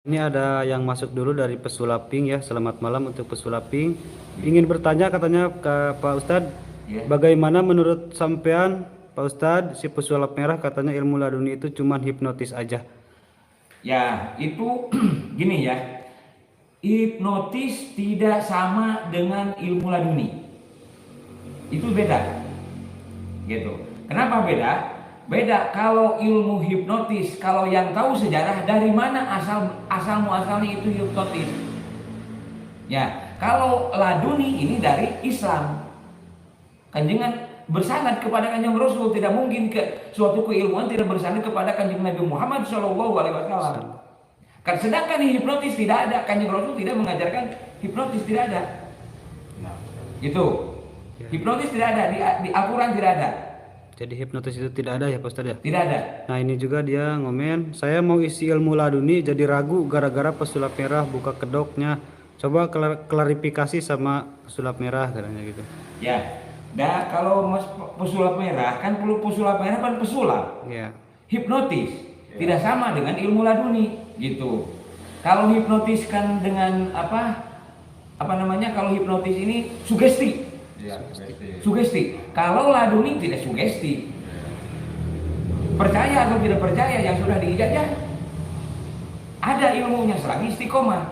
Ini ada yang masuk dulu dari Pesulaping ya. Selamat malam untuk Pesulaping. Ingin bertanya katanya ke Pak Ustadz, bagaimana menurut sampean Pak Ustadz si pesulap merah katanya ilmu laduni itu cuman hipnotis aja. Ya, itu gini ya. Hipnotis tidak sama dengan ilmu laduni. Itu beda. Gitu. Kenapa beda? Beda kalau ilmu hipnotis, kalau yang tahu sejarah dari mana asal muasalnya itu hipnotis. Ya, kalau laduni ini dari Islam. Kanjengan bersanad kepada Kanjeng Rasul, tidak mungkin suatu keilmuan tidak bersanad kepada Kanjeng Nabi Muhammad SAW. Sedangkan hipnotis tidak ada, Kanjeng Rasul tidak mengajarkan hipnotis, tidak ada. Gitu. Hipnotis tidak ada di Al-Quran, tidak ada. Jadi hipnotis itu tidak ada ya Pak Ustadz ya? Tidak ada. Nah ini juga dia ngomen, saya mau isi ilmu laduni jadi ragu gara-gara pesulap merah buka kedoknya. Coba klarifikasi sama pesulap merah katanya gitu. Ya. Nah kalau pesulap merah kan pesulap merah kan pesulap. Ya. Hipnotis tidak sama dengan ilmu laduni gitu. Kalau hipnotis kan dengan apa namanya? Kalau hipnotis ini sugesti. Ya, Sugesti. Kalau laduni tidak sugesti. Percaya atau tidak percaya yang sudah diijazah, ada ilmunya selagi istiqomah.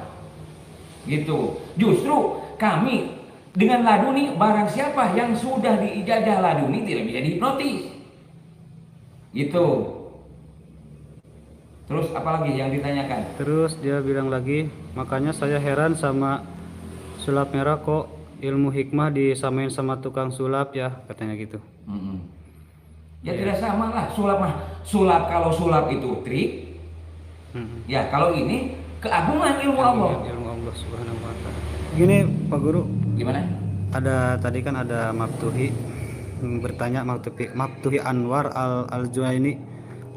Gitu. Justru kami dengan laduni, barang siapa yang sudah diijazah laduni tidak bisa dihipnotis. Gitu. Terus apalagi yang ditanyakan? Terus dia bilang lagi, makanya saya heran sama sulap merah kok ilmu hikmah disamain sama tukang sulap ya katanya gitu. Ya tidak sama lah, sulap kalau sulap itu trik. Ya kalau ini keagungan ilmu Allah. Ilmu Allah Subhanahu wa taala. Gini Pak Guru, Gimana? ada tadi kan ada Maftuhi bertanya, Maftuhi Anwar Al-Junaini,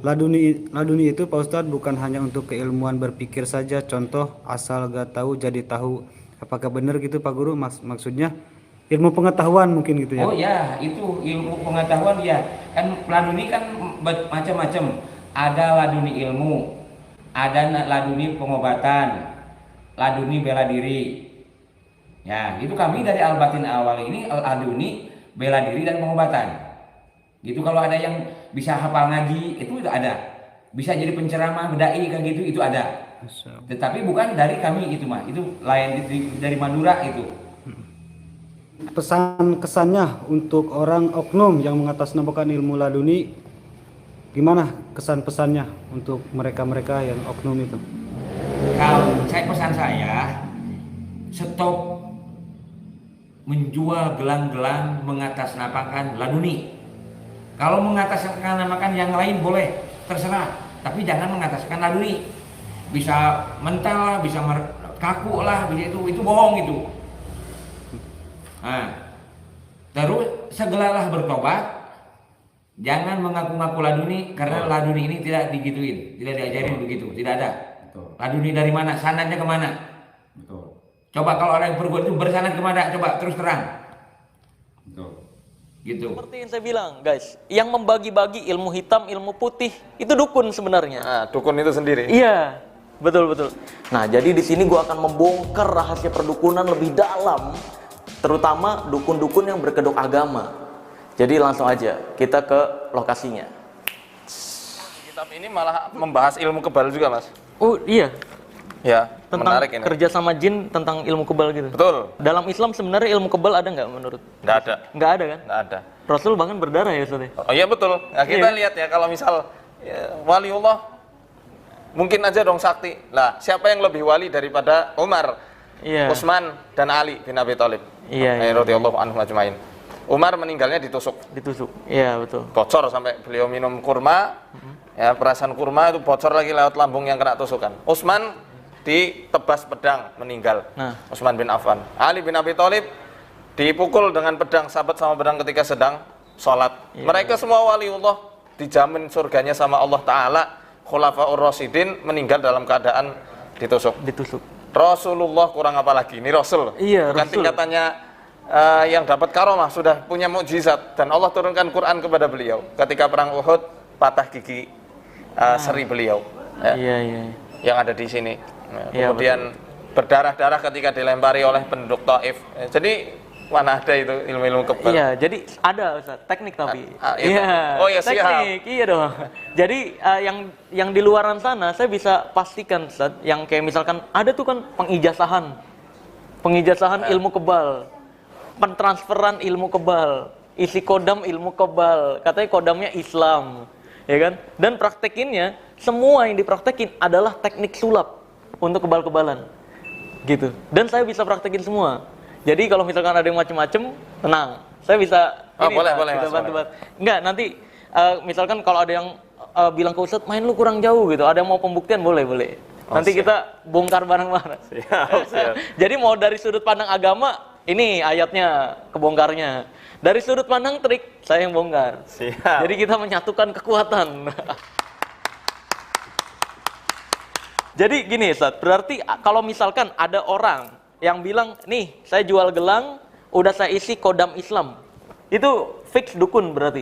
laduni itu Pak Ustadz bukan hanya untuk keilmuan berpikir saja, contoh asal gak tahu jadi tahu. Apakah benar gitu Pak Guru? Maksudnya ilmu pengetahuan mungkin gitu ya? Oh ya, itu ilmu pengetahuan ya. Kan laduni kan macam-macam. Ada laduni ilmu, ada laduni pengobatan, laduni bela diri. Ya, itu kami dari Al-Batin Awal ini laduni bela diri dan pengobatan. Gitu, kalau ada yang bisa hafal ngaji, itu ada. Bisa jadi penceramah, dai kayak gitu, itu ada. Tetapi bukan dari kami itu mah, itu lain dari Madura itu. Pesan kesannya untuk orang oknum yang mengatasnamakan ilmu laduni, gimana kesan pesannya untuk mereka yang oknum itu? Kalau pesan saya, stop menjual gelang-gelang mengatasnamakan laduni. Kalau mengatasnamakan yang lain boleh, terserah, tapi jangan mengatasnamakan laduni. Bisa mental lah, bisa kaku lah, bisa itu bohong itu. Nah, terus segeralah bertobat, jangan mengaku-ngaku laduni karena laduni ini tidak digituin, tidak diajarin begitu, tidak ada. Betul. Laduni dari mana, sanadnya kemana? Betul. Coba kalau orang yang berbuat itu bersanad kemana? Coba terus terang. Betul. Gitu. Seperti yang saya bilang, guys, yang membagi-bagi ilmu hitam, ilmu putih itu dukun sebenarnya. Nah, dukun itu sendiri. Iya, betul. Nah, jadi di sini gua akan membongkar rahasia perdukunan lebih dalam, terutama dukun-dukun yang berkedok agama. Jadi langsung aja kita ke lokasinya. Kitab ini malah membahas ilmu kebal juga, Mas. Oh iya, Ya, tentang menarik ini. kerja sama jin tentang ilmu kebal gitu. Betul. Dalam Islam sebenarnya ilmu kebal ada nggak menurut? Nggak ada. Nggak ada kan? Nggak ada. Rasul bahkan berdarah ya Ustaz. Oh iya betul. Nah, kita Iya. lihat ya kalau misal waliullah mungkin aja dong sakti. Lah, siapa yang lebih wali daripada Umar, Iya. Utsman dan Ali bin Abi Thalib? Iya. Radhiyallahu anhum ajmain. Umar meninggalnya ditusuk. Ditusuk. Iya, betul. Bocor sampai beliau minum kurma. Ya, perasan kurma itu bocor lagi lewat lambung yang kena tusukan. Utsman ditebas pedang meninggal. Nah. Utsman bin Affan. Ali bin Abi Thalib dipukul dengan pedang, sahabat sama pedang ketika sedang sholat. Mereka semua waliullah dijamin surganya sama Allah Ta'ala. Khulafaur Rasyidin meninggal dalam keadaan ditusuk. Rasulullah kurang apa lagi? Ini Rasul. Iya, Bukan Rasul. tingkatannya yang dapat karomah, sudah punya mukjizat. Dan Allah turunkan Quran kepada beliau. Ketika perang Uhud, patah gigi seri beliau. Ya, Iya. yang ada di sini. Nah, Iya, kemudian berdarah-darah ketika dilempari oleh penduduk Taif. Jadi mana ada itu ilmu-ilmu kebal? Iya, jadi ada Ustaz, teknik tapi. Iya. Iya. Oh ya, siap. Teknik, iya dong. Jadi yang di luaran sana saya bisa pastikan Ustaz, yang kayak misalkan ada tuh kan pengijazahan ilmu kebal, pentransferan ilmu kebal, isi kodam ilmu kebal, katanya kodamnya Islam, ya kan? Dan praktekinnya semua yang dipraktekin adalah teknik sulap untuk kebal-kebalan, gitu. Dan saya bisa praktekin semua. Jadi kalau misalkan ada yang macem-macem, tenang, saya bisa. Boleh, bisa Mas, bantu-bantu. Enggak, nanti misalkan kalau ada yang bilang ke Ustadz, main lu kurang jauh gitu, ada yang mau pembuktian, boleh. Nanti siap. kita bongkar bareng-bareng. Siap. Jadi mau dari sudut pandang agama, ini ayatnya kebongkarnya. Dari sudut pandang trik, saya yang bongkar. Siap. Jadi kita menyatukan kekuatan. Jadi gini Ustadz, berarti kalau misalkan ada orang yang bilang, nih saya jual gelang, udah saya isi kodam Islam, itu fix dukun berarti?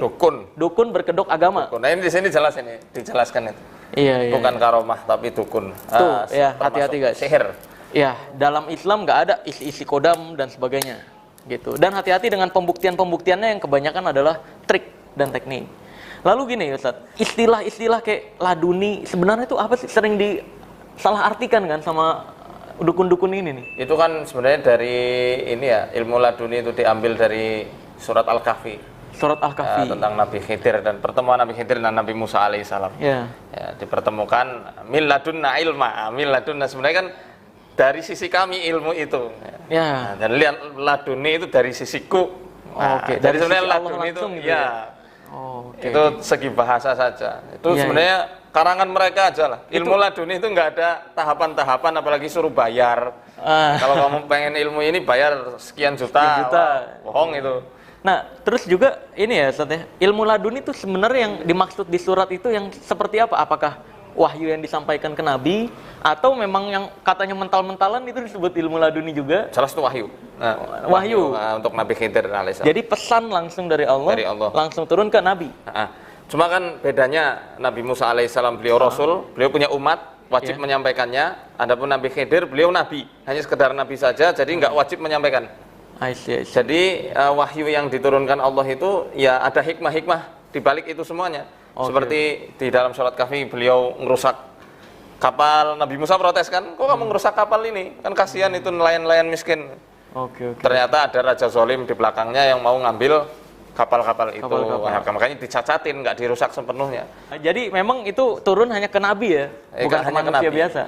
Dukun berkedok agama? Dukun. Nah ini di sini jelas ini, dijelaskan itu. Iya. Bukan karomah, tapi dukun. Tuh, ya, Termasuk hati-hati guys. Sihir. Ya, dalam Islam nggak ada isi-isi kodam dan sebagainya, gitu. Dan hati-hati dengan pembuktiannya yang kebanyakan adalah trik dan teknik. Lalu gini Ustadz, istilah-istilah kayak laduni, sebenarnya itu apa sih? Sering disalah artikan kan sama dukun-dukun ini nih. Itu kan sebenarnya dari ini ya, ilmu laduni itu diambil dari surat Al-Kahfi. Surat Al-Kahfi. Tentang Nabi Khidir dan pertemuan Nabi Khidir dan Nabi Musa alaihissalam. Ya. Ya, dipertemukan min ladunna ilma. Min ladunna sebenarnya kan dari sisi kami ilmu itu. Ya. Nah, dan lihat laduni itu dari sisiku. Nah, Oke, dari dari sebenarnya sisi Allah laduni itu langsung gitu ya. ya? Oke. Itu segi bahasa saja. Itu Iya, sebenarnya karangan mereka aja lah. Ilmu laduni itu nggak ada tahapan-tahapan, apalagi suruh bayar. Kalau kamu pengen ilmu ini bayar sekian juta. Wah, bohong itu. Nah, terus juga ini ya, Ustaz ya, ilmu laduni itu sebenarnya yang dimaksud di surat itu yang seperti apa? Apakah wahyu yang disampaikan ke Nabi, atau memang yang katanya mental-mentalan itu disebut ilmu laduni juga? Jelas itu wahyu. Nah, Wahyu. untuk Nabi Khidir alaihissalam. Jadi pesan langsung dari Allah, langsung turun ke Nabi. Cuma kan bedanya Nabi Musa alaihissalam beliau rasul, beliau punya umat, wajib menyampaikannya. Adapun Nabi Khidir beliau nabi, hanya sekedar nabi saja, jadi nggak wajib menyampaikan. I see. Jadi wahyu yang diturunkan Allah itu ya ada hikmah-hikmah di balik itu semuanya. Seperti di dalam surat Kahfi beliau ngerusak kapal, Nabi Musa protes kan, kok kamu ngerusak kapal ini? Kan kasihan itu nelayan-nelayan miskin. Ternyata ada raja zalim di belakangnya yang mau ngambil kapal-kapal itu. Makanya dicacatin, nggak dirusak sepenuhnya. Jadi memang itu turun hanya ke Nabi ya, bukan hanya ke manusia biasa.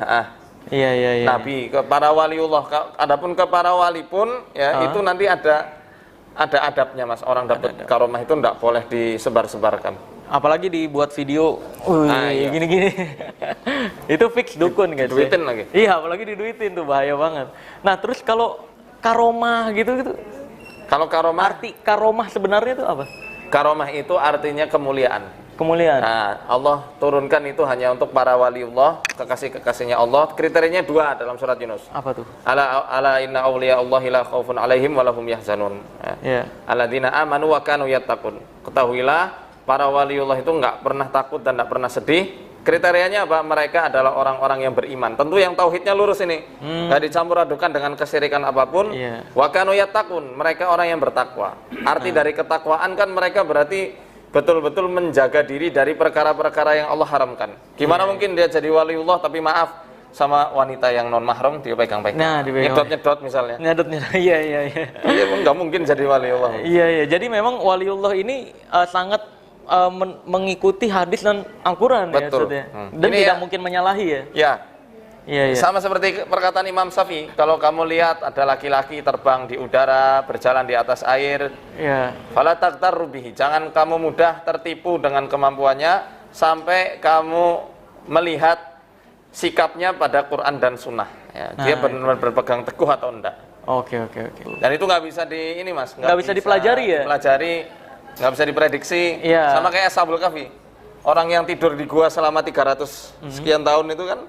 Iya. Nabi, ke para waliullah. Adapun ke para wali pun ya itu nanti ada adabnya Mas. Orang dapat karomah itu enggak boleh disebar-sebarkan. Apalagi dibuat video, iya. gini-gini. Itu fix dukun guys. Diduitin lagi. Iya, apalagi diduitin tuh, bahaya banget. Nah, terus kalau karomah gitu. Kalau karomah, arti karomah sebenarnya itu apa? Karomah itu artinya kemuliaan. Kemuliaan. Allah turunkan itu hanya untuk para waliullah, kekasih-kekasihnya Allah. Kriterianya 2 dalam surat Yunus. Apa tuh? Ala inna awliya Allahi la khaufun alaihim wa lahum yahzanun. Alladzina amanu wa kanu yattaqun. Ketahuilah para waliullah itu enggak pernah takut dan enggak pernah sedih. Kriterianya apa? Mereka adalah orang-orang yang beriman. Tentu yang tauhidnya lurus ini. Enggak dicampur adukan dengan kesyirikan apapun. Wa kanu yattaqun. Mereka orang yang bertakwa. Arti dari ketakwaan kan mereka berarti betul-betul menjaga diri dari perkara-perkara yang Allah haramkan. Gimana mungkin dia jadi waliullah tapi maaf sama wanita yang non mahram dia pegang-pegang. Nah, nyedot-nyedot misalnya. Iya. Iya, enggak mungkin jadi waliullah. Iya. Jadi memang waliullah ini sangat mengikuti hadis dan Al-Qur'an ya, Ustaz ya. Dan ini tidak mungkin menyalahi ya. Iya. Sama seperti perkataan Imam Syafi'i, kalau kamu lihat ada laki-laki terbang di udara, berjalan di atas air, fala taghtarru bihi, jangan kamu mudah tertipu dengan kemampuannya sampai kamu melihat sikapnya pada Quran dan Sunnah. Dia benar-benar berpegang teguh atau enggak. Oke. Dan itu nggak bisa nggak bisa dipelajari ya. Nggak bisa diprediksi. Sama kayak Ashabul Kahfi. Orang yang tidur di gua selama 300 sekian tahun itu kan,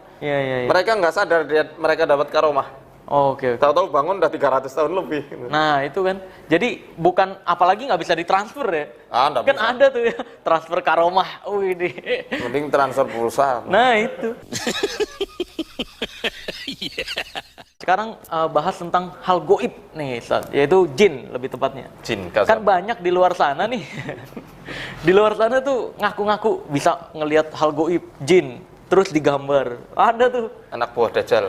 mereka nggak sadar mereka dapat karomah. Oke. Tahu-tahu bangun udah 300 tahun lebih. Nah itu kan, jadi bukan, apalagi nggak bisa ditransfer ya. Kan bisa. Ada tuh ya, transfer karomah. Ini. Mending transfer pulsa. Nah itu. Sekarang bahas tentang hal goib nih, Ustaz, yaitu jin lebih tepatnya. Jin, Kan banyak di luar sana nih. Di luar sana tuh ngaku-ngaku bisa ngelihat hal goib, jin, terus digambar. Ada tuh. anak buah Dajjal.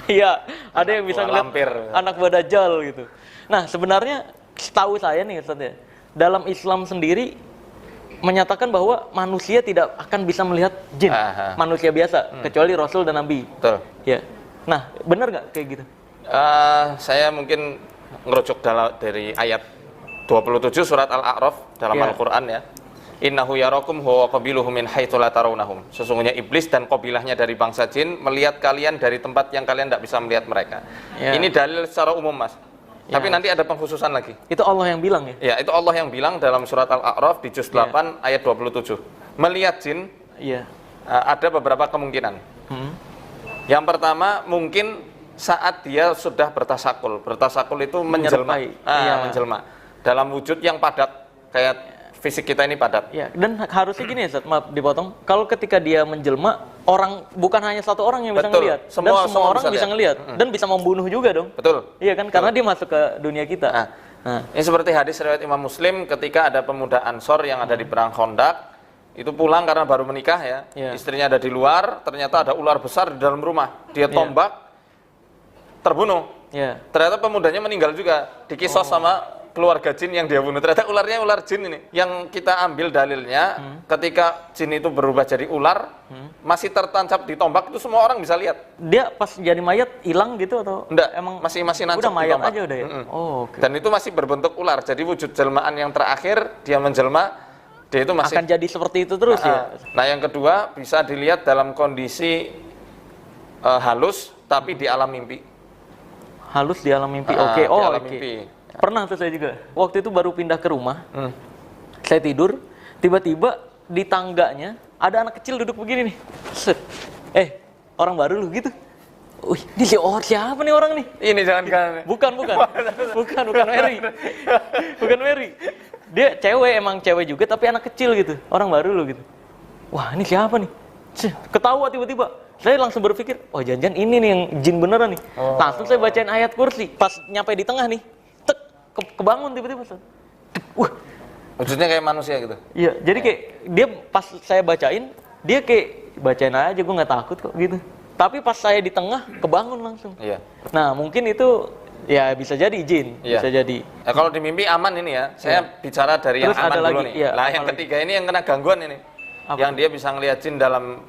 Iya, ada yang bisa buah ngelihat lampir. anak buah Dajjal gitu. Nah, sebenarnya setahu saya nih, Ustaz ya, dalam Islam sendiri menyatakan bahwa manusia tidak akan bisa melihat jin, manusia biasa, kecuali Rasul dan Nabi. Betul. Ya. Nah, benar nggak kayak gitu? Saya mungkin ngerujuk dari ayat 27 surat Al-A'raf dalam Al-Quran ya. Innahu yarakum huwa qabiluhum min haitsu la tarawnahum. Sesungguhnya iblis dan kabilahnya dari bangsa jin melihat kalian dari tempat yang kalian tidak bisa melihat mereka. Ya. Ini dalil secara umum, Mas. Tapi nanti ada pengkhususan lagi. Itu Allah yang bilang ya? Ya, itu Allah yang bilang dalam surat Al-A'raf di juz 8 ayat 27. Melihat jin ada beberapa kemungkinan. Yang pertama mungkin saat dia sudah bertasakul. Bertasakul itu menjelma. Menjelma. Dalam wujud yang padat, kayak fisik kita ini padat. Ya, dan harusnya gini ya, Ustaz, maaf dipotong. Kalau ketika dia menjelma, bukan hanya satu orang yang bisa ngelihat, dan semua orang bisa ngelihat dan bisa membunuh juga dong. Betul. Iya kan, karena dia masuk ke dunia kita. Ini seperti hadis riwayat Imam Muslim ketika ada pemuda Ansor yang ada di perang Khandaq, itu pulang karena baru menikah ya. Istrinya ada di luar, ternyata ada ular besar di dalam rumah. Dia tombak, terbunuh. Ternyata pemudanya meninggal juga, dikisos sama keluarga jin yang dia bunuh. Ternyata ularnya ular jin ini. Yang kita ambil dalilnya, ketika jin itu berubah jadi ular, masih tertancap di tombak, itu semua orang bisa lihat. Dia pas jadi mayat hilang gitu atau? Enggak, emang masih nancap udah mayat di tombak aja udah ya? Okay. Dan itu masih berbentuk ular. Jadi wujud jelmaan yang terakhir, dia menjelma, dia itu masih akan jadi seperti itu terus ya? Nah, yang kedua bisa dilihat dalam kondisi halus, tapi di alam mimpi. Halus di alam mimpi. Oke. Mimpi. Pernah tuh saya juga. Waktu itu baru pindah ke rumah. Saya tidur, tiba-tiba di tangganya ada anak kecil duduk begini nih. Set. Orang baru lu gitu. Wih, ini siapa nih orang nih? Ini jangan Bukan Mary. Bukan Mary. Dia emang cewek juga tapi anak kecil gitu. Orang baru lu gitu. Wah, ini siapa nih? Ketawa tiba-tiba. Saya langsung berpikir, oh jangan ini nih yang jin beneran nih. Langsung saya bacain ayat kursi. Pas nyampe di tengah nih, kebangun tiba-tiba. Wah, wujudnya kayak manusia gitu. Iya, jadi kayak dia pas saya bacain, dia kayak bacain aja, gue nggak takut kok gitu. Tapi pas saya di tengah, kebangun langsung. Iya. Nah, mungkin itu ya bisa jadi jin, bisa jadi. Ya, kalau di mimpi aman ini ya. Saya bicara dari Terus yang aman dulu nih. Yang ketiga ini yang kena gangguan ini. Yang dia bisa ngelihat jin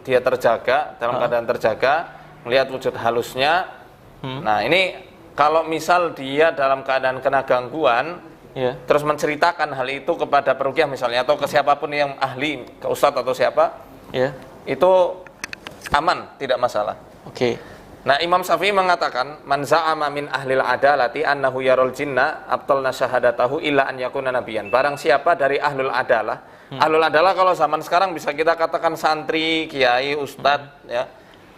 dia terjaga, dalam keadaan terjaga, melihat wujud halusnya. Nah, ini kalau misal dia dalam keadaan kena gangguan, terus menceritakan hal itu kepada peruqyah misalnya, atau ke siapapun yang ahli, ke ustadz atau siapa, itu aman, tidak masalah. Oke. Nah, Imam Syafi'i mengatakan, man za'ama min ahlil adalati annahu yarul jinna abtalna syahadatahu illa an yakuna nabiyan. Barang siapa dari ahlul adalah, ahlul adalah kalau zaman sekarang bisa kita katakan santri, kiai, ustadz, ya.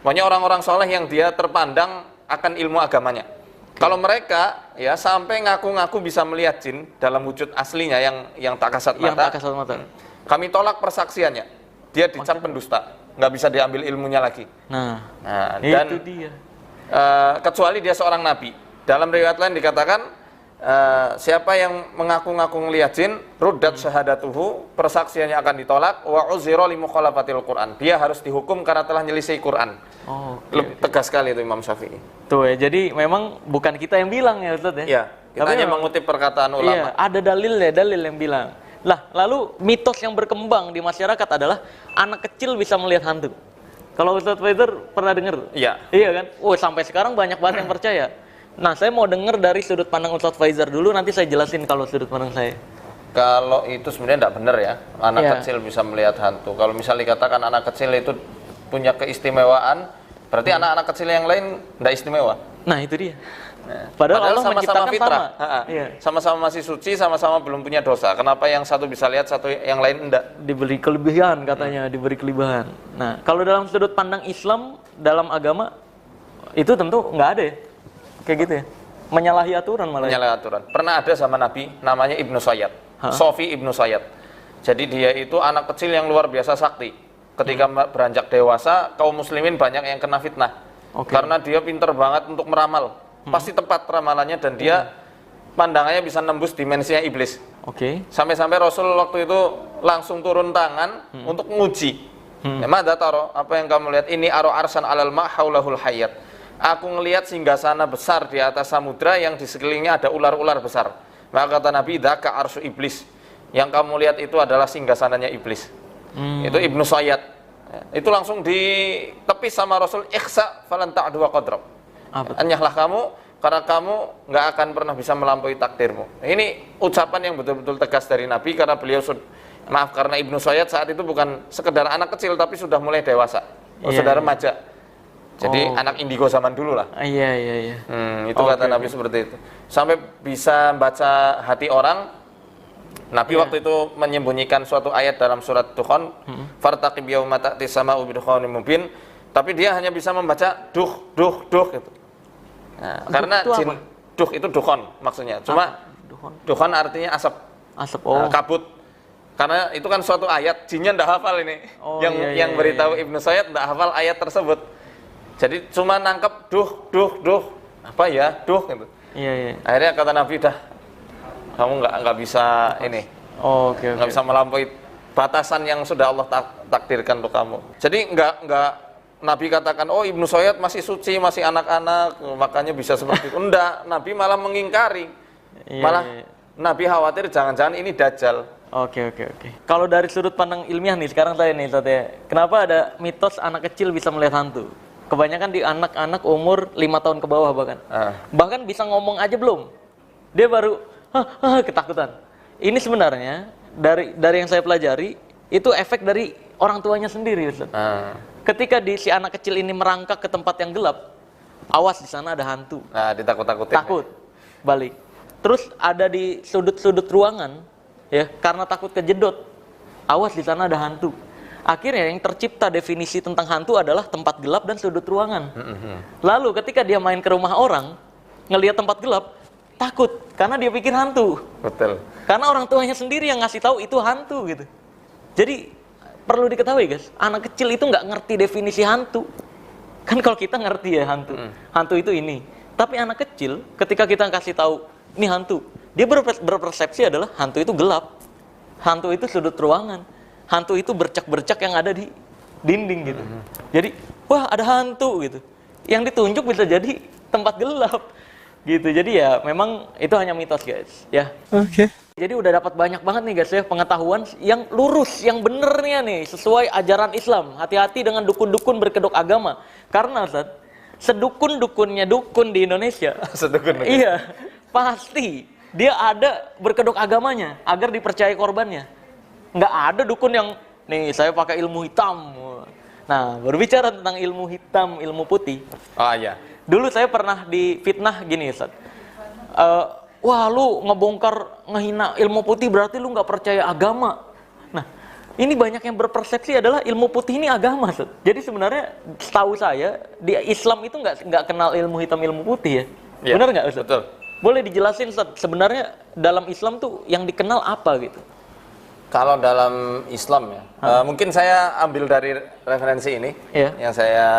Pokoknya orang-orang soleh yang dia terpandang akan ilmu agamanya. Kalau mereka ya sampai ngaku-ngaku bisa melihat jin dalam wujud aslinya yang tak kasat mata, kami tolak persaksiannya. Dia dicap pendusta, nggak bisa diambil ilmunya lagi. Nah, dan itu dia. Kecuali dia seorang nabi. Dalam riwayat lain dikatakan siapa yang mengaku-ngaku ngelihat jin, ruddat syahadatuhu, persaksiannya akan ditolak, wa uzira li mukhalafatil Quran. Dia harus dihukum karena telah nyelisih Quran. Tegas sekali itu Imam Syafi'i. Tuh ya, jadi memang bukan kita yang bilang ya Ustaz ya. Iya, kita hanya mengutip perkataan ulama. Iya, ada dalil yang bilang. Lah, lalu mitos yang berkembang di masyarakat adalah anak kecil bisa melihat hantu. Kalau Ustaz Faizar pernah dengar? Iya. Iya kan? Sampai sekarang banyak banget yang percaya. Nah, saya mau dengar dari sudut pandang Ustaz Faizar dulu, nanti saya jelasin kalau sudut pandang saya. Kalau itu sebenarnya tidak benar ya, anak kecil bisa melihat hantu. Kalau misalnya dikatakan anak kecil itu punya keistimewaan, berarti anak-anak kecil yang lain tidak istimewa. Nah, itu dia. Padahal Allah sama-sama fitrah, sama-sama masih suci, sama-sama belum punya dosa. Kenapa yang satu bisa lihat, satu yang lain enggak? Diberi kelebihan katanya, diberi kelebihan. Nah, kalau dalam sudut pandang Islam, dalam agama, itu tentu nggak ada ya, kayak gitu ya. Menyalahi aturan malah. Menyalahi aturan. Pernah ada zaman Nabi, namanya Ibnu Sayyad, Sofi Ibnu Sayyad. Jadi dia itu anak kecil yang luar biasa sakti. Ketika beranjak dewasa, kaum muslimin banyak yang kena fitnah. Oke. Karena dia pinter banget untuk meramal. Pasti tepat ramalannya dan dia pandangannya bisa nembus dimensinya iblis. Oke. Sampai-sampai Rasul waktu itu langsung turun tangan untuk menguji. Ya, madza taro, apa yang kamu lihat? Ini aro arsan alal ma haulahul hayat. Aku ngelihat singgasana besar di atas samudra yang di sekelilingnya ada ular-ular besar. Maka kata Nabi, dzaka arsy iblis. Yang kamu lihat itu adalah singgasananya iblis. Itu Ibnu Sayyad. Ya, itu langsung ditepis sama Rasul, ikhsa falan ta'du wa qadrab. Anyahlah kamu karena kamu nggak akan pernah bisa melampaui takdirmu. Ini ucapan yang betul-betul tegas dari Nabi karena beliau karena Ibnu Sayyad saat itu bukan sekedar anak kecil tapi sudah mulai dewasa, sudah remaja. Jadi anak indigo zaman dulu lah. Iya. Itu kata Nabi seperti itu. Sampai bisa baca hati orang. Nabi waktu itu menyembunyikan suatu ayat dalam surat Dukhan, fartaqib yauma ta'ti sama'u bidukhanin mubin, tapi dia hanya bisa membaca duh gitu. Nah, karena jin duh itu dukhon maksudnya. Cuma dukhon artinya asap. Asap. Kabut. Karena itu kan suatu ayat, jinnya ndak hafal ini. Yang beritahu Ibnu Sayyad ndak hafal ayat tersebut. Jadi cuma nangkep duh. Apa ya? Duh gitu. Iya. Akhirnya kata Nabi, dah kamu nggak bisa ini. Oke. Nggak bisa melampaui batasan yang sudah Allah takdirkan untuk kamu. Jadi nggak Nabi katakan, oh Ibnu Sayyad masih suci, masih anak-anak, makanya bisa seperti itu. Enggak, Nabi malah mengingkari. Malah Nabi khawatir jangan-jangan ini Dajjal. Oke. Kalau dari sudut pandang ilmiah nih, sekarang saya nih, Ustaz ya. Kenapa ada mitos anak kecil bisa melihat hantu? Kebanyakan di anak-anak umur 5 tahun ke bawah bahkan. Bahkan bisa ngomong aja belum. Dia baru ketakutan. Ini sebenarnya dari yang saya pelajari, itu efek dari orang tuanya sendiri, Ustaz. Ketika si anak kecil ini merangkak ke tempat yang gelap, awas di sana ada hantu. Nah, ditakut-takutin. Takut, balik. Terus ada di sudut-sudut ruangan, ya, karena takut kejedot, awas di sana ada hantu. Akhirnya yang tercipta definisi tentang hantu adalah tempat gelap dan sudut ruangan. Lalu ketika dia main ke rumah orang, ngelihat tempat gelap, takut karena dia pikir hantu. Betul. Karena orang tuanya sendiri yang ngasih tahu itu hantu gitu. Jadi perlu diketahui guys, anak kecil itu nggak ngerti definisi hantu. Kan kalau kita ngerti ya hantu, hantu itu ini. Tapi anak kecil ketika kita kasih tahu ini hantu, dia berpersepsi adalah hantu itu gelap, hantu itu sudut ruangan, hantu itu bercak-bercak yang ada di dinding gitu. Jadi wah ada hantu gitu. Yang ditunjuk bisa jadi tempat gelap gitu. Jadi ya memang itu hanya mitos guys ya. Oke. Jadi udah dapat banyak banget nih guys ya pengetahuan yang lurus, yang benernya nih sesuai ajaran Islam. Hati-hati dengan dukun-dukun berkedok agama. Karena Ustaz, sedukun-dukunnya dukun di Indonesia. Sedukun. Iya, pasti dia ada berkedok agamanya agar dipercaya korbannya. Nggak ada dukun yang nih saya pakai ilmu hitam. Nah, berbicara tentang ilmu hitam, ilmu putih. Oh iya. Dulu saya pernah difitnah gini Ustaz. Wah lu ngebongkar ngehina ilmu putih berarti lu nggak percaya agama. Nah ini banyak yang berpersepsi adalah ilmu putih ini agama Ustaz. Jadi sebenarnya setahu saya di Islam itu nggak kenal ilmu hitam ilmu putih ya. Benar nggak Ustaz? Betul. Boleh dijelasin Ustaz sebenarnya dalam Islam tuh yang dikenal apa gitu? Kalau dalam Islam ya, mungkin saya ambil dari referensi ini yang saya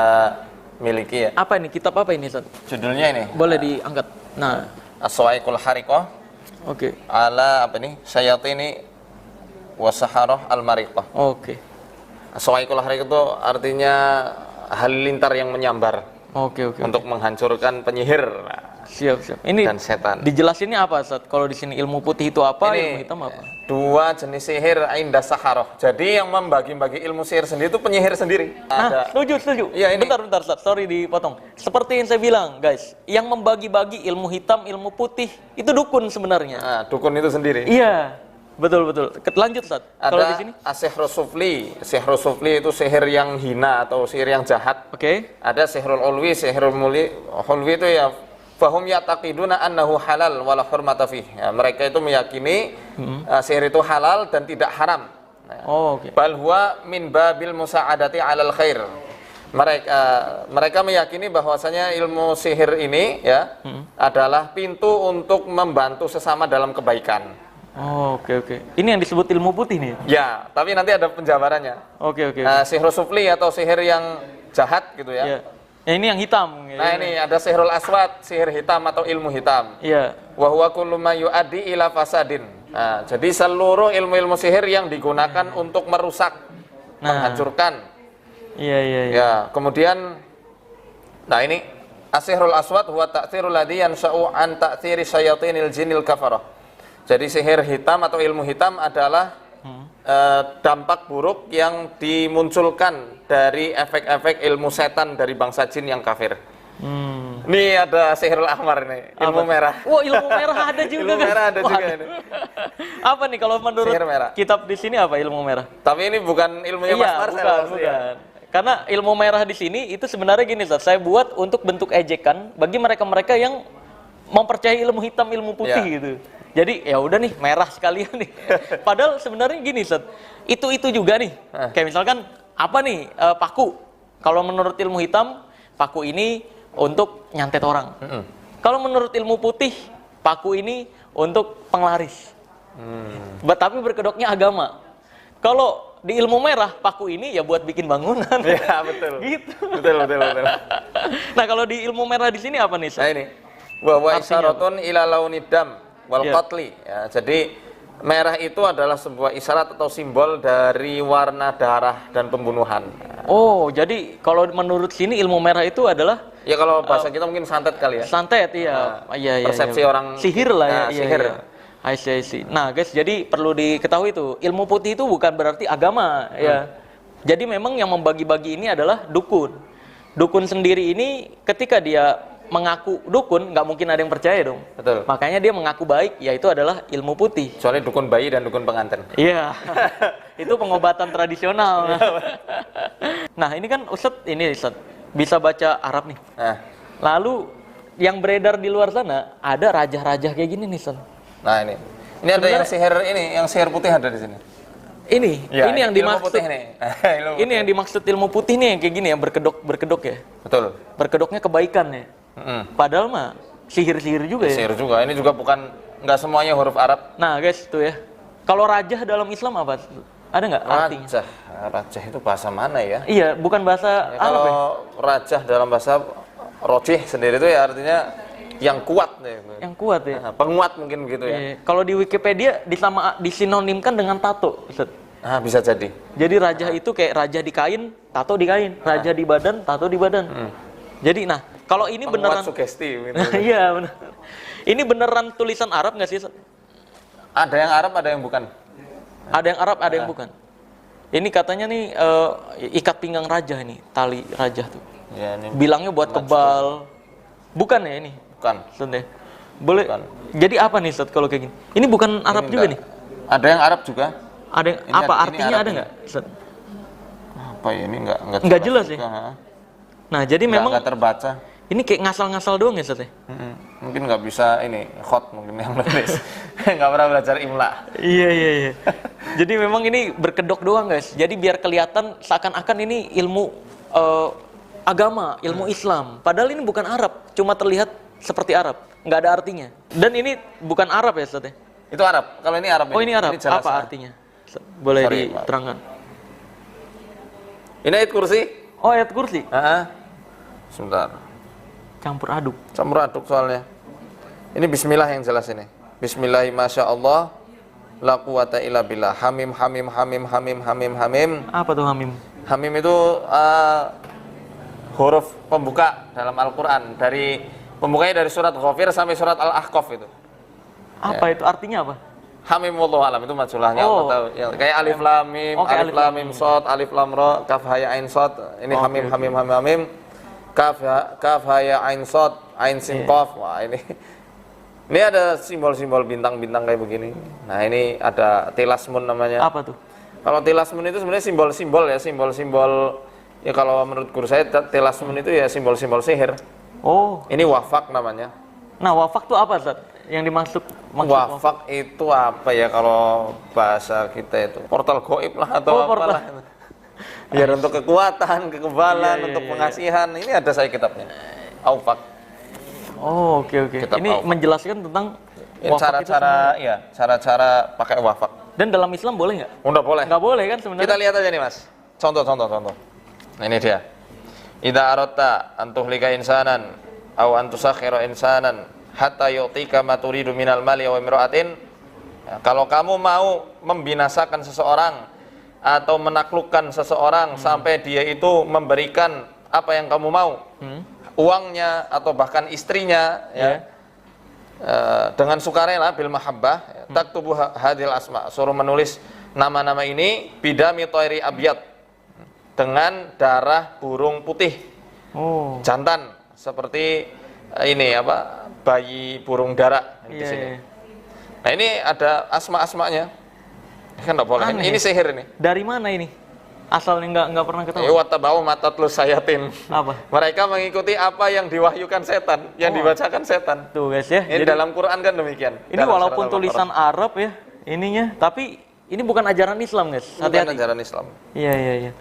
miliki ya. Apa ini? Kitab apa ini Ustaz? Judulnya ini. Boleh diangkat. Nah. As-Sawa'iqul Hariqah. Oke. Ala apa nih? Syayatini wasaharah al-mariqah. Oke. As-Sawa'iqul Hariqah itu artinya halilintar yang menyambar. Oke. Untuk menghancurkan penyihir. Siap. Ini dan setan. Dijelasinnya apa Ustaz? Kalau di sini ilmu putih itu apa, ilmu hitam apa? Dua jenis sihir inda saharoh. Jadi yang membagi-bagi ilmu sihir sendiri itu penyihir sendiri. Setuju. Iya, ini. Bentar, Ustaz. Sorry dipotong. Seperti yang saya bilang, guys, yang membagi-bagi ilmu hitam, ilmu putih itu dukun sebenarnya. Nah, dukun itu sendiri. Iya. Betul. Lanjut, Ustaz. Kalau di sini? As-Sihrul Sufli. Sihrul Sufli itu sihir yang hina atau sihir yang jahat. Oke. Ada Sihrul Ulwi, Sihrul Hulwi itu ya fahum ya'taqiduna annahu halal wala hurmata fih. Ya, mereka itu meyakini sihir itu halal dan tidak haram. Oke. Bal huwa min babil musa'adati 'alal khair. Mereka meyakini bahwasanya ilmu sihir ini ya adalah pintu untuk membantu sesama dalam kebaikan. Oke. Ini yang disebut ilmu putih nih. Ya, tapi nanti ada penjabarannya. Oke. Sihir sufli atau sihir yang jahat gitu ya. Yeah. Ini yang hitam. Nah, ini ada sihrul aswad, sihir hitam atau ilmu hitam. Iya. Wa huwa kullu ma yu'addi ila fasadin. Nah, jadi seluruh ilmu-ilmu sihir yang digunakan untuk merusak, menghancurkan. Iya. Ya, kemudian nah ini as-sihrul aswad huwa ta'thirul ladzi yansha'u an ta'thiri syayatinil jinnil kafarah. Jadi sihir hitam atau ilmu hitam adalah dampak buruk yang dimunculkan dari efek-efek ilmu setan dari bangsa jin yang kafir. Ini ada sihirul ahmar nih, ilmu merah. Wah, ilmu merah ada juga. Ilmu merah ada juga ini. Apa nih kalau menurut Sihir merah. kitab di sini apa ilmu merah? Tapi ini bukan ilmunya Mas Marcel. bukan. Karena ilmu merah di sini itu sebenarnya gini, Ustaz. Saya buat untuk bentuk ejekan bagi mereka-mereka yang mempercayai ilmu hitam, ilmu putih gitu. Jadi ya udah nih merah sekalian nih. Padahal sebenarnya gini, Ustaz. Itu juga nih. Kayak misalkan apa nih paku. Kalau menurut ilmu hitam, paku ini untuk nyantet orang. Kalau menurut ilmu putih, paku ini untuk penglaris. Tapi berkedoknya agama. Kalau di ilmu merah, paku ini ya buat bikin bangunan. Ya, betul. Gitu. Betul. Nah, kalau di ilmu merah di sini apa nih, Ustaz? Nah ini wa isyaratun ila launidam wal qatli. Ya, jadi merah itu adalah sebuah isyarat atau simbol dari warna darah dan pembunuhan. Oh, jadi kalau menurut sini ilmu merah itu adalah Ya kalau bahasa kita mungkin santet kali ya. santet, iya. Iya. Persepsi orang sihir lah ya. Nah, sihir. Iya. I see. Nah, guys, jadi perlu diketahui itu, ilmu putih itu bukan berarti agama, ya. Jadi memang yang membagi-bagi ini adalah dukun. Dukun sendiri ini ketika dia mengaku dukun, nggak mungkin ada yang percaya dong. Betul. Makanya dia mengaku baik, yaitu adalah ilmu putih. Kecuali dukun bayi dan dukun pengantin. Iya, itu pengobatan tradisional. Nah, ini kan Ustadz bisa baca Arab nih. Nah, Lalu yang beredar di luar sana ada raja-raja kayak gini nih, Ustadz. nah ini ada yang sihir putih ada di sini. Ini yang ilmu dimaksud. putih nih. Ilmu Ini yang dimaksud ilmu putih nih yang kayak gini ya, berkedok ya. Betul. Berkedoknya kebaikan ya. Padahal mah sihir-sihir juga ya. Sihir juga. Ini juga nggak semuanya huruf Arab. Nah, guys, tuh ya. Kalau raja dalam Islam apa? Ada nggak artinya? Raja itu bahasa mana ya? Iya, bukan bahasa Arab ya. Kalau raja dalam bahasa rojih sendiri itu ya artinya yang kuat ya. Yang kuat ya. Nah, penguat mungkin begitu ya. Iya. Kalau di Wikipedia disinonimkan dengan tato, Ustaz. Nah, bisa jadi. Jadi raja itu kayak raja di kain, tato di kain, raja di badan, tato di badan. Jadi nah, kalau ini Penguat beneran sugesti gitu. iya, benar. Ini beneran tulisan Arab nggak sih, Ustaz? Ada yang Arab, ada yang bukan. Ada yang Arab, ada yang bukan. Ini katanya nih ikat pinggang raja ini, tali raja tuh. Ya, ini Bilangnya buat kebal. Bukan ya ini? bukan. Ustaz ya? Boleh. Bukan. Jadi apa nih, Ustaz, kalau kayak gini? Ini bukan Arab Ini juga enggak. nih? Ada yang Arab juga. Ada yang Ini apa ini artinya Arab ada ini. nggak, Ustaz? Apa ya ini Nggak jelas ya? juga, ha. Nah, jadi memang nggak terbaca. ini kayak ngasal-ngasal doang ya, Ustaz ya? Mungkin nggak bisa ini hot mungkin yang nulis. Nggak pernah belajar imla. Iya. Jadi memang ini berkedok doang, guys. Jadi biar kelihatan seakan-akan ini ilmu agama, ilmu Islam. Padahal ini bukan Arab, cuma terlihat seperti Arab, nggak ada artinya. Dan ini bukan Arab ya, Ustaz ya? Itu Arab. Kalau ini Arab. Oh, ini Arab. jelas, Apa artinya? Boleh Sorry, diterangkan. Ini ayat kursi. Oh, ayat kursi. Sebentar. Campur aduk. Campur aduk soalnya. Ini bismillah yang jelas ini. Bismillah masya Allah la quwata illa billah. Hamim. Apa tuh hamim? Hamim itu huruf pembuka dalam Al-Qur'an. Pembukanya dari surat Ghafir sampai surat Al-Ahqaf itu. Apa itu artinya apa? Hamim wallahu alam itu majulahnya Oh. Allah tahu. Ya, kayak alif lam mim, Oke, alif lam mim shad, alif lam ra, kaf ha ya ain shad. Ini hamim. Kaf ha ya ain shad, ain sin qaf. Wah, ini ada simbol-simbol bintang-bintang kayak begini. Nah, ini ada tilasmun namanya. Apa tuh? Kalau tilasmun itu sebenarnya simbol-simbol ya, simbol-simbol ya kalau menurut guru saya tilasmun itu ya simbol-simbol sihir. Oh. Ini wafak namanya. Nah, wafak tuh apa, Ustaz? Yang dimaksud Wafak itu apa ya kalau bahasa kita itu? Portal goib lah atau apalah. Biar untuk kekuatan, kekebalan, Iya, untuk iya. pengasihan. Ini ada saya kitabnya. Aufak. Oh, oke. Kitab Ini Al-Wafaq. menjelaskan tentang Ini wafak itu cara-cara ya, cara-cara pakai wafak. dan dalam Islam boleh nggak? Udah boleh. Nggak boleh kan sebenarnya? Kita lihat aja nih, Mas. Contoh. Nah, ini dia. idza aratta an tuhlika insanan aw an tusakhira insanan hatta yu'tika ma turidu minal mali wa imra'atin. Ya, kalau kamu mau membinasakan seseorang atau menaklukkan seseorang sampai dia itu memberikan apa yang kamu mau, uangnya atau bahkan istrinya, ya, dengan sukarela bil mahabbah, taktubu hadil asma, suruh menulis nama-nama ini bidami thairi abyad, dengan darah burung putih jantan, seperti ini apa, bayi burung dara di sini. Nah ini ada asma-asmanya. Kan enggak boleh. Ini sihir ini. Dari mana ini? Asalnya nggak pernah ketahuan. Wa tabau matatlus sayatin. Apa? Mereka mengikuti apa yang diwahyukan setan, yang dibacakan setan. Tuh guys ya. Ini Jadi, dalam Quran kan demikian. ini Dalam walaupun surat tulisan Al-Baqarah. Arab ya ininya, tapi ini bukan ajaran Islam guys. Bukan Hati-hati. ajaran Islam. Iya iya iya.